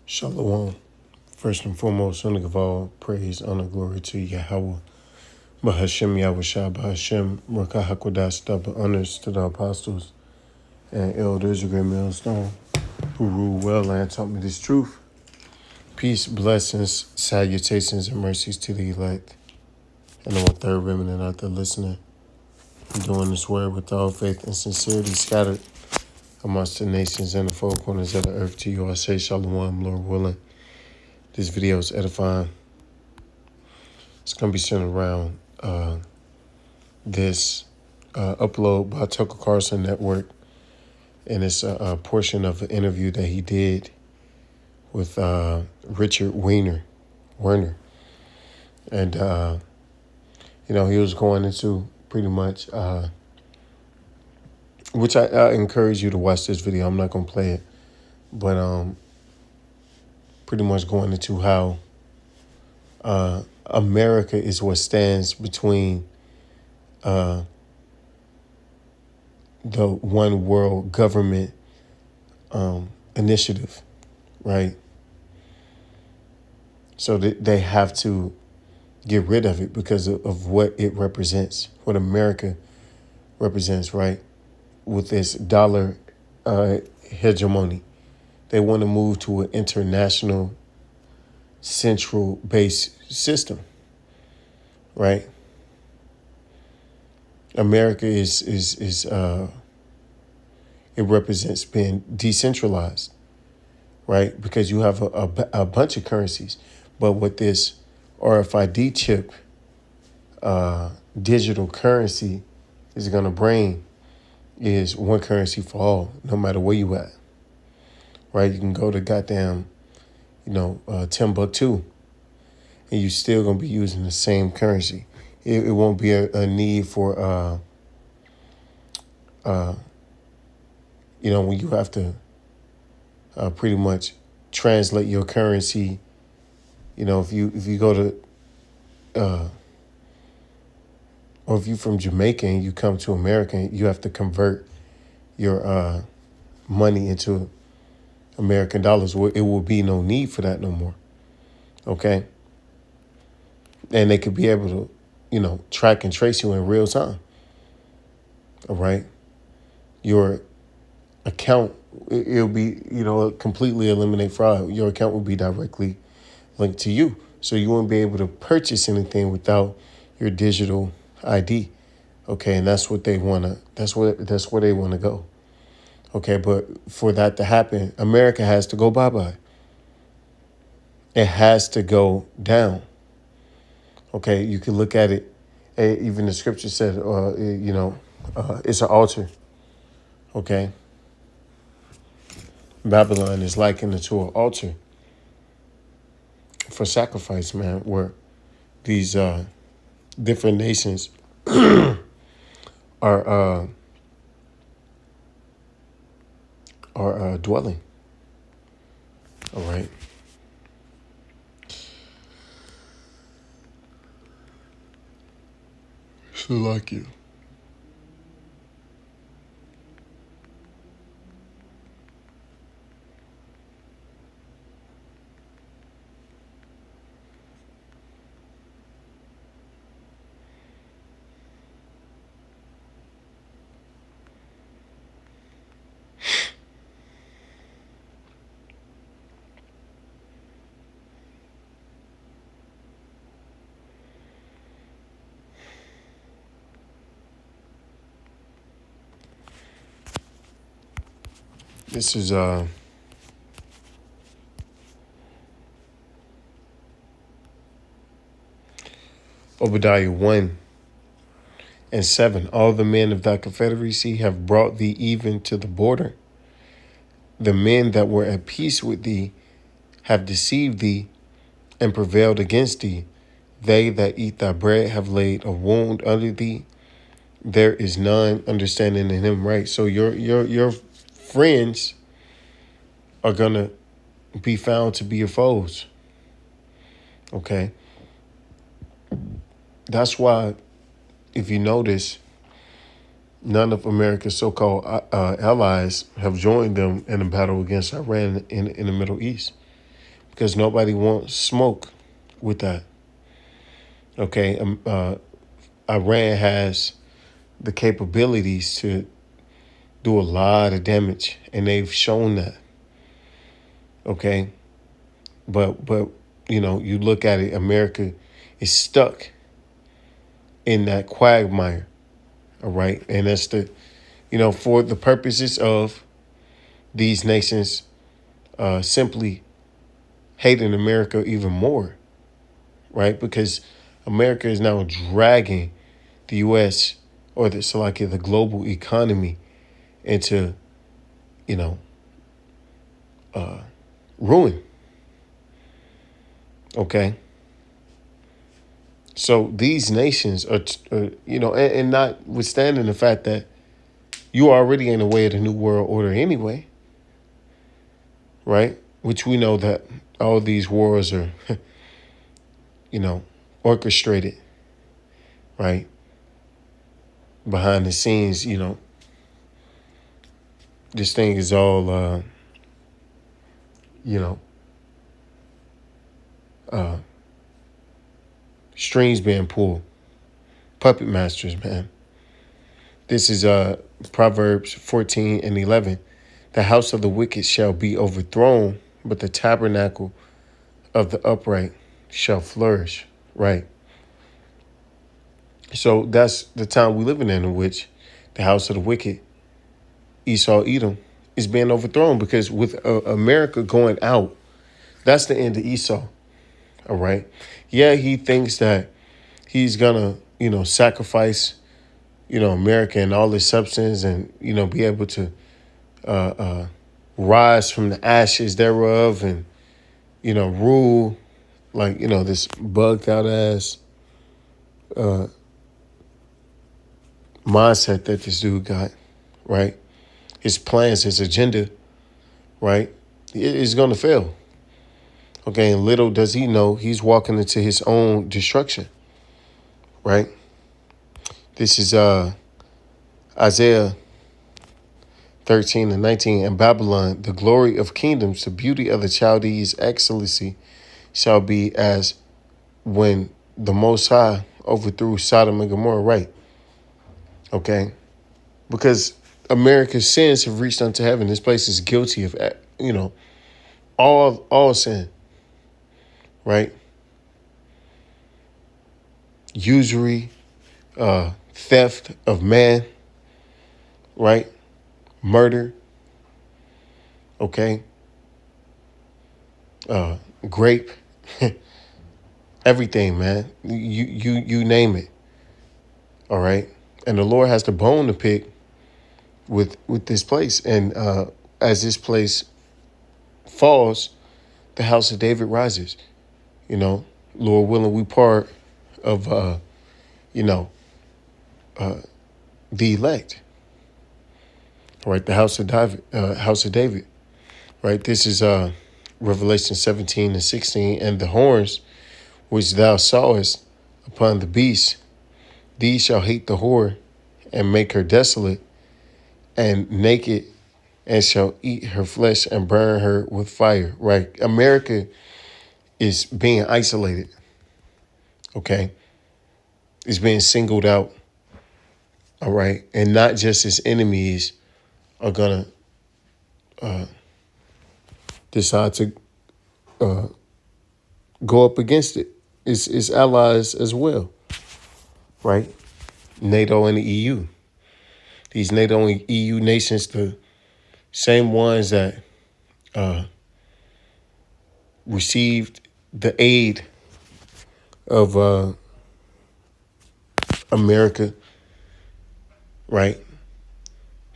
Shalom. First and foremost, I give all praise, honor, glory to Yahweh. Bahashem Yahushua, Bahashem Rakah HaKodash, double honors to the apostles and elders of Great Millstone who rule well and taught me this truth. Peace, blessings, salutations, and mercies to the elect and all third remnant out there listening. Doing this word with all faith and sincerity scattered amongst the nations and the four corners of the earth. To you I say shalom, Lord willing. This video is edifying. It's going to be centered around this upload by Tucker Carlson Network, and it's a portion of an interview that he did with Richard Werner. And, he was going into pretty much, which I encourage you to watch this video. I'm not going to play it, but pretty much going into how America is what stands between the one world government initiative, right? So they have to get rid of it because of what it represents, what America represents, right? With this dollar hegemony. They want to move to an international central base system, right? America is it represents being decentralized, right? Because you have a bunch of currencies, but with this RFID chip, digital currency is going to bring is one currency for all, no matter where you at, right? You can go to goddamn, Timbuktu, and you still going to be using the same currency. It won't be a need for, when you have to pretty much translate your currency. If you go to, or if you're from Jamaica and you come to America, you have to convert your money into American dollars. It will be no need for that no more. Okay. And they could be able to, track and trace you in real time. All right. Your account, it'll be, completely eliminate fraud. Your account will be directly linked to you. So you won't be able to purchase anything without your digital ID. Okay. And that's what they want to, that's where they want to go. Okay. But for that to happen, America has to go bye-bye. It has to go down. Okay, you can look at it. Even the scripture said, it's an altar. Okay, Babylon is likened to an altar for sacrifice, man, where these different nations are dwelling. All right. So like you. This is Obadiah 1:7. All the men of thy confederacy have brought thee even to the border. The men that were at peace with thee have deceived thee and prevailed against thee. They that eat thy bread have laid a wound under thee. There is none understanding in him, right? So your friends are gonna be found to be your foes. Okay. That's why, if you notice, none of America's so-called allies have joined them in a battle against Iran in the Middle East. because nobody wants smoke with that. Okay, Iran has the capabilities to do a lot of damage, and they've shown that. Okay, but you look at it, America is stuck in that quagmire. All right, and that's for the purposes of these nations simply hating America even more, right? Because America is now dragging the U.S. or the global economy into, you know, ruin. Okay. So these nations and notwithstanding the fact that you are already in the way of the New World Order anyway, right? Which we know that all these wars are, orchestrated, right? Behind the scenes, this thing is all, you know, uh, strings being pulled. Puppet masters, man. This is Proverbs 14:11. The house of the wicked shall be overthrown, but the tabernacle of the upright shall flourish. Right. So that's the time we living in which the house of the wicked, Esau, Edom, is being overthrown because with America going out, that's the end of Esau. All right. Yeah, he thinks that he's gonna, sacrifice, America and all his substance and, be able to rise from the ashes thereof and, rule like, this bugged out ass mindset that this dude got, right? His plans, his agenda, right? It is going to fail. Okay, and little does he know he's walking into his own destruction, right? This is Isaiah 13:19. In Babylon, the glory of kingdoms, the beauty of the Chaldees' excellency shall be as when the Most High overthrew Sodom and Gomorrah, right? Okay, because America's sins have reached unto heaven. This place is guilty of, all sin, right? Usury, theft of man, right? Murder, okay? Grape, everything, man. You name it, all right? And the Lord has the bone to pick with this place. And as this place falls, the house of David rises. Lord willing, we part of, the elect, right? The house of David, right? This is Revelation 17:16. And the horns which thou sawest upon the beast, these shall hate the whore and make her desolate and naked, and shall eat her flesh and burn her with fire, right? America is being isolated, okay? It's being singled out, all right? And not just its enemies are going to decide to go up against it. It's allies as well, right? NATO and the EU. These NATO and EU nations, the same ones that received the aid of America, right?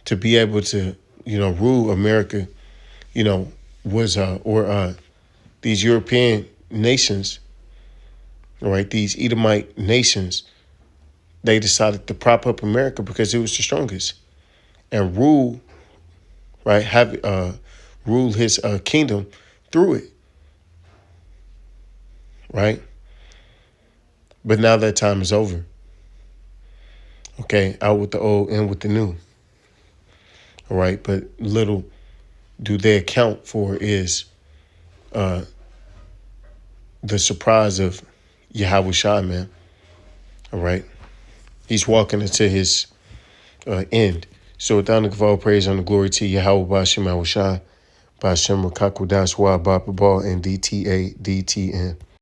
To be able to, rule America, was these European nations, right? These Edomite nations, they decided to prop up America because it was the strongest and rule, right? Rule his kingdom through it, right? But now that time is over. Okay, out with the old, in with the new. All right, but little do they account for is the surprise of Yahweh Shai, man. All right. He's walking into his end. So without the all praise and the glory to Yahweh Bashim Yahweh Shai, Bashem Rakakudas Wa Baba Ball and DTA DTN.